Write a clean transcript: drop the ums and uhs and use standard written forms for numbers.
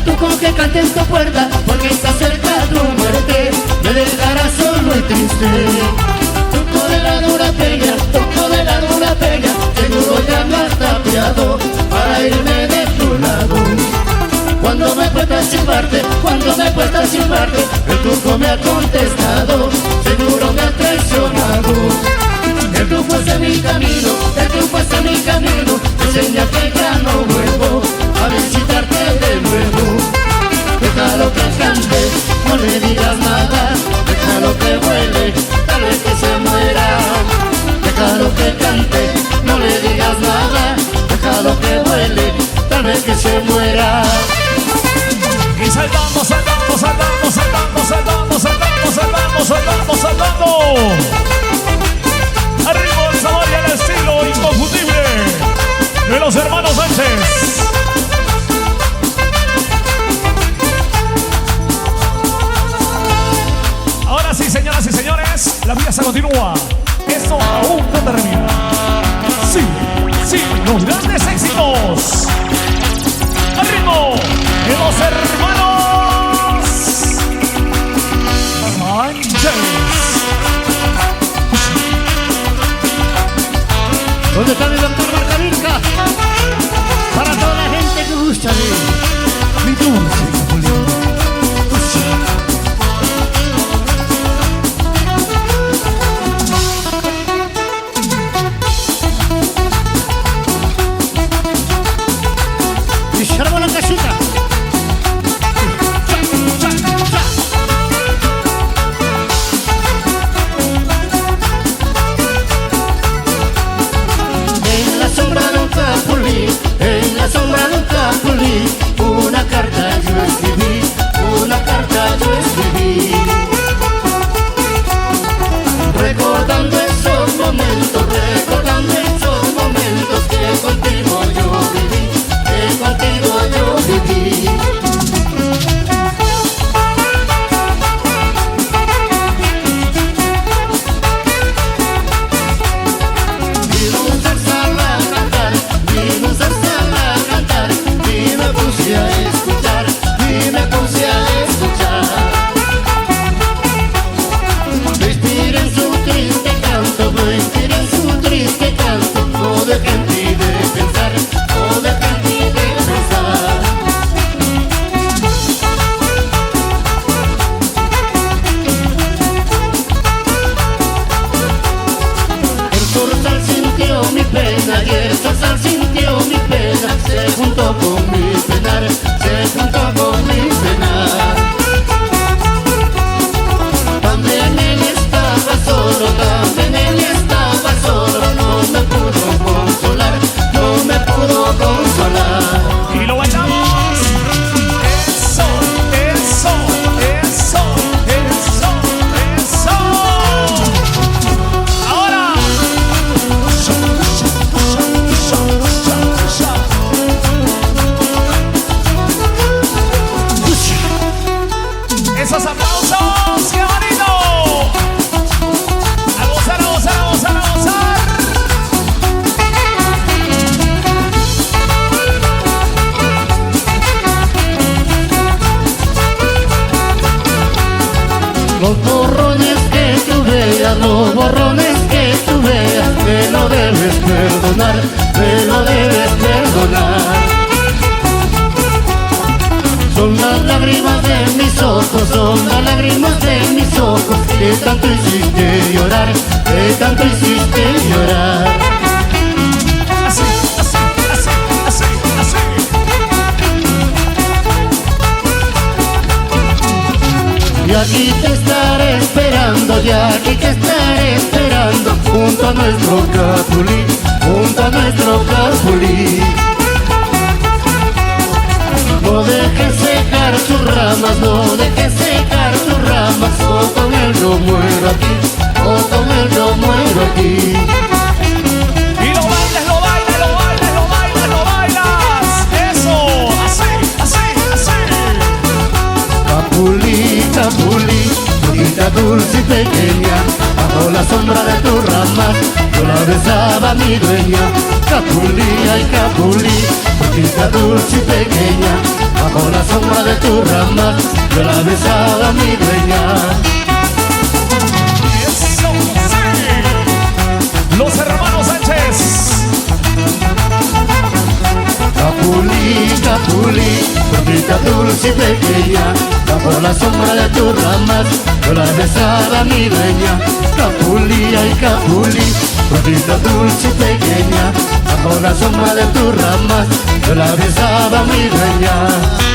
tú con que cante en tu puerta, porque está cerca tu muerte, me dejarás solo y triste. Toco de la dura peña, toco de la dura peña, seguro ya me has tapiado para irme de tu lado. Cuando me cuesta silbarte, cuando me cuesta silbarte, el turco me ha contestado, seguro me ha traicionado. El triunfo es en mi camino, el triunfo es en mi camino, enseña que ya no vuelvo a visitarte de nuevo. Déjalo que cante, no le digas nada, déjalo que vuele, tal vez que se muera. Déjalo que cante, no le digas nada, déjalo que vuele, tal vez que se muera. Y saltamos, saltamos, saltamos, saltamos, saltamos, saltamos, saltamos, saltamos, saltamos. Arriba el sabor y el estilo inconfundible de los hermanos Sánchez. Ahora sí, señoras y señores, la fiesta continúa. Esto aún no termina. Sí, sí, los grandes éxitos. Al ritmo de los hermanos Sánchez. ¿Dónde está mi doctor Margarita? Para toda la gente que gusta de mi dulce Capulín. Y se arma la casita. En la sombra de un capulín, en la sombra de un capulín, una carta yo escribí, una carta yo escribí. Recordando esos momentos que contigo yo viví, que contigo yo viví. Vino un zarzal a cantar, vino un zarzal a cantar, y me puse a escuchar, y me puse a escuchar. Me inspiré en su triste canto, me inspiré en su triste canto, no dejé en ti de pensar, no dejé en ti de pensar. El zorzal sintió mi pena y el zorzal sintió mi pena, se juntó con mi penar, se juntó con mi penar. También él estaba solo, también él estaba solo, no me pudo consolar, no me pudo consolar. Y lo bailamos. Eso, eso, eso, eso, eso. Ahora. Esos aplausos, qué bonito. A gozar, a gozar, a gozar, a gozar. Los borrones que tú veas, los borrones que tú veas, me lo debes perdonar, me lo debes perdonar. Son las lágrimas de mis ojos, son las lágrimas de mis ojos, que tanto hiciste llorar, que tanto hiciste llorar. Así, así, así, así, así. Y aquí te estaré esperando, y aquí te estaré esperando, junto a nuestro capulín, junto a nuestro capulín. No dejes secar tus ramas, no dejes secar tus ramas, o con él no muero aquí, o con él no muero aquí. Y lo bailas, lo bailas, lo bailas, lo bailas, lo bailas. Eso, así, así, así. Capulí, capulí, brujita dulce y pequeña, bajo la sombra de tus ramas, yo la besaba mi dueña. Capulí, ay Capulí, florcita dulce y pequeña, bajo la sombra de tus ramas, yo la besaba mi dueña. ¡Eso sí! Los hermanos Sánchez. Capulí, Capulí, florcita dulce y pequeña, bajo la sombra de tus ramas, yo la besaba mi dueña. Capulí, ay Capulí, florcita dulce y pequeña, bajo la sombra de tus ramas, yo la besaba mi dueña.